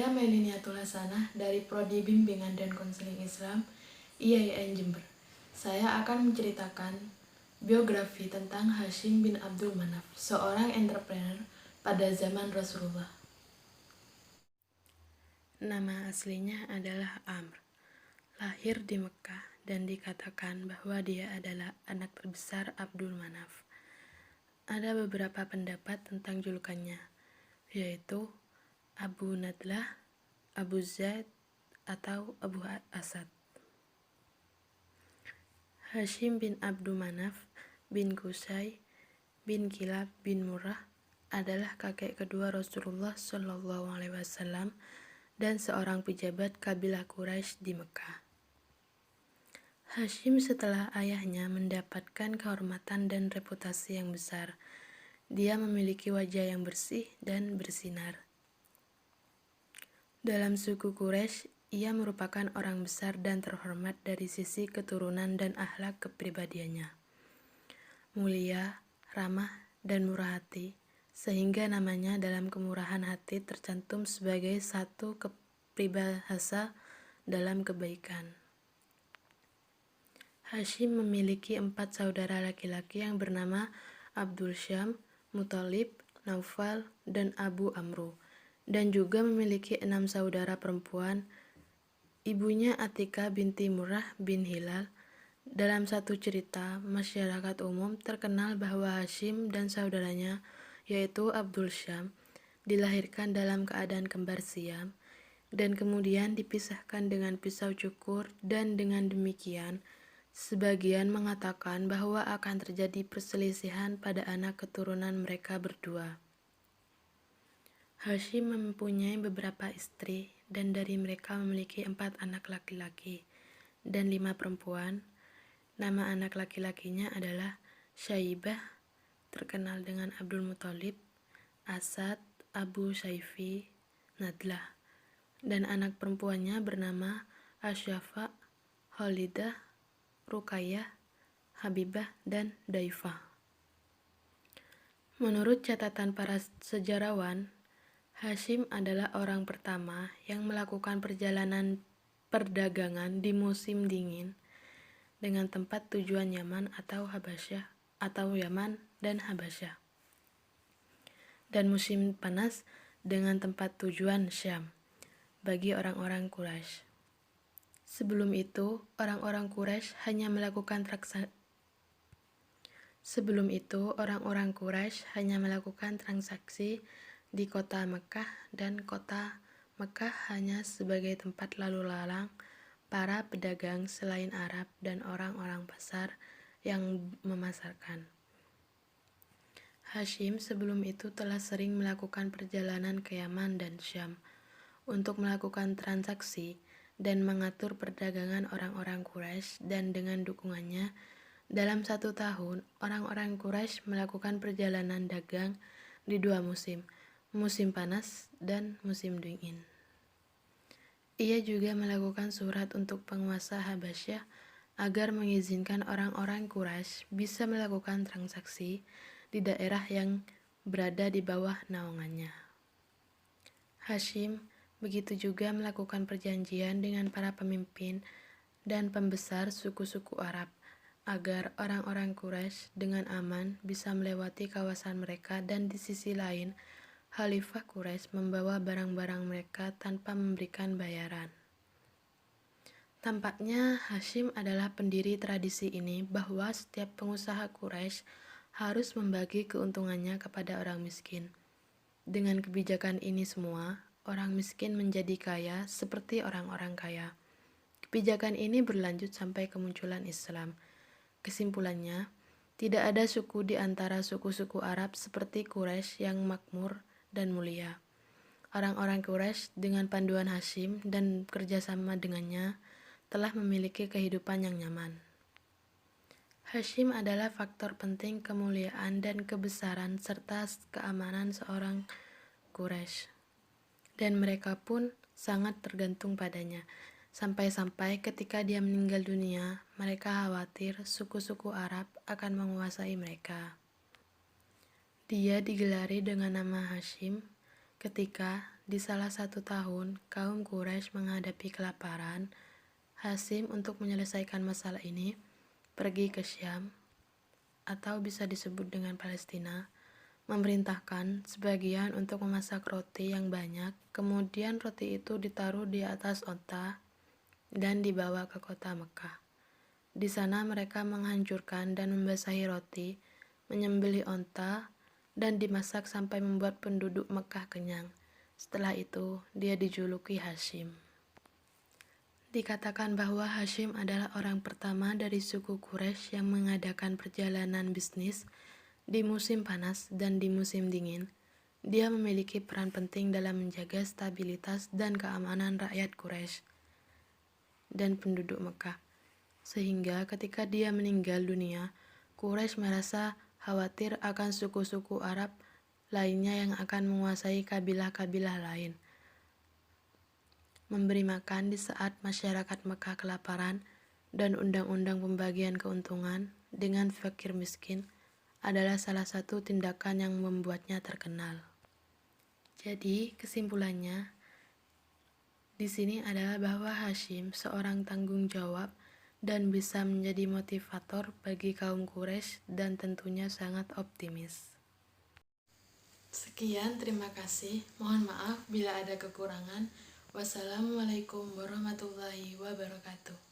Saya Meliniatul Hasanah dari Prodi Bimbingan dan Konseling Islam IAIN Jember. Saya akan menceritakan biografi tentang Hashim bin Abdul Manaf, seorang entrepreneur pada zaman Rasulullah. Nama aslinya adalah Amr. Lahir di Mekah dan dikatakan bahwa dia adalah anak terbesar Abdul Manaf. Ada beberapa pendapat tentang julukannya, yaitu Abu Nadlah, Abu Zaid, atau Abu Asad. Hashim bin Abdul Manaf bin Qusay bin Kilab bin Murrah adalah kakek kedua Rasulullah Shallallahu Alaihi Wasallam dan seorang pejabat kabilah Quraisy di Mekah. Hashim setelah ayahnya mendapatkan kehormatan dan reputasi yang besar. Dia memiliki wajah yang bersih dan bersinar. Dalam suku Quraisy, ia merupakan orang besar dan terhormat dari sisi keturunan dan akhlak kepribadiannya. Mulia, ramah, dan murah hati, sehingga namanya dalam kemurahan hati tercantum sebagai satu kepribahasa dalam kebaikan. Hashim memiliki 4 saudara laki-laki yang bernama Abdul Syam, Muthalib, Naufal, dan Abu Amru, dan juga memiliki 6 saudara perempuan. Ibunya Atika binti Murrah bin Hilal. Dalam satu cerita, masyarakat umum terkenal bahwa Hashim dan saudaranya, yaitu Abdul Syam, dilahirkan dalam keadaan kembar siam, dan kemudian dipisahkan dengan pisau cukur, dan dengan demikian, sebagian mengatakan bahwa akan terjadi perselisihan pada anak keturunan mereka berdua. Hashim mempunyai beberapa istri, dan dari mereka memiliki 4 anak laki-laki dan 5 perempuan. Nama anak laki-lakinya adalah Syaibah, terkenal dengan Abdul Muthalib, Asad, Abu Saifi, Nadlah, dan anak perempuannya bernama Asyafa, Khalidah, Ruqayyah, Habibah, dan Daifah. Menurut catatan para sejarawan, Hashim adalah orang pertama yang melakukan perjalanan perdagangan di musim dingin dengan tempat tujuan Yaman atau Habasyah atau Yaman dan Habasyah, dan musim panas dengan tempat tujuan Syam bagi orang-orang Quraisy. Sebelum itu, orang-orang Quraisy hanya melakukan transaksi di kota Mekah, dan kota Mekah hanya sebagai tempat lalu lalang para pedagang selain Arab dan orang-orang pasar yang memasarkan. Hashim sebelum itu telah sering melakukan perjalanan ke Yaman dan Syam untuk melakukan transaksi dan mengatur perdagangan orang-orang Quraisy, dan dengan dukungannya, dalam 1 tahun, orang-orang Quraisy melakukan perjalanan dagang di 2 musim, musim panas dan musim dingin. Ia juga melakukan surat untuk penguasa Habasyah agar mengizinkan orang-orang Quraisy bisa melakukan transaksi di daerah yang berada di bawah naungannya. Hashim begitu juga melakukan perjanjian dengan para pemimpin dan pembesar suku-suku Arab agar orang-orang Quraisy dengan aman bisa melewati kawasan mereka, dan di sisi lain, Khalifah Quraisy membawa barang-barang mereka tanpa memberikan bayaran. Tampaknya Hashim adalah pendiri tradisi ini bahwa setiap pengusaha Quraisy harus membagi keuntungannya kepada orang miskin. Dengan kebijakan ini semua, orang miskin menjadi kaya seperti orang-orang kaya. Kebijakan ini berlanjut sampai kemunculan Islam. Kesimpulannya, tidak ada suku di antara suku-suku Arab seperti Quraisy yang makmur dan mulia. Orang-orang Quraisy dengan panduan Hashim dan kerjasama dengannya telah memiliki kehidupan yang nyaman. Hashim adalah faktor penting kemuliaan dan kebesaran serta keamanan seorang Quraisy, dan mereka pun sangat tergantung padanya. Sampai-sampai ketika dia meninggal dunia, mereka khawatir suku-suku Arab akan menguasai mereka. Dia digelari dengan nama Hashim ketika di salah satu tahun kaum Quraisy menghadapi kelaparan, Hasyim untuk menyelesaikan masalah ini pergi ke Syam, atau bisa disebut dengan Palestina, memerintahkan sebagian untuk memasak roti yang banyak, kemudian roti itu ditaruh di atas onta dan dibawa ke kota Mekah. Di sana mereka menghancurkan dan membasahi roti, menyembelih onta, dan dimasak sampai membuat penduduk Mekah kenyang. Setelah itu, dia dijuluki Hasyim. Dikatakan bahwa Hasyim adalah orang pertama dari suku Quraisy yang mengadakan perjalanan bisnis di musim panas dan di musim dingin. Dia memiliki peran penting dalam menjaga stabilitas dan keamanan rakyat Quraisy dan penduduk Mekah. Sehingga ketika dia meninggal dunia, Quraisy merasa khawatir akan suku-suku Arab lainnya yang akan menguasai kabilah-kabilah lain. Memberi makan di saat masyarakat Mekah kelaparan dan undang-undang pembagian keuntungan dengan fakir miskin adalah salah satu tindakan yang membuatnya terkenal. Jadi, kesimpulannya di sini adalah bahwa Hasyim seorang tanggung jawab dan bisa menjadi motivator bagi kaum Quraisy dan tentunya sangat optimis. Sekian, terima kasih. Mohon maaf bila ada kekurangan. Wassalamualaikum warahmatullahi wabarakatuh.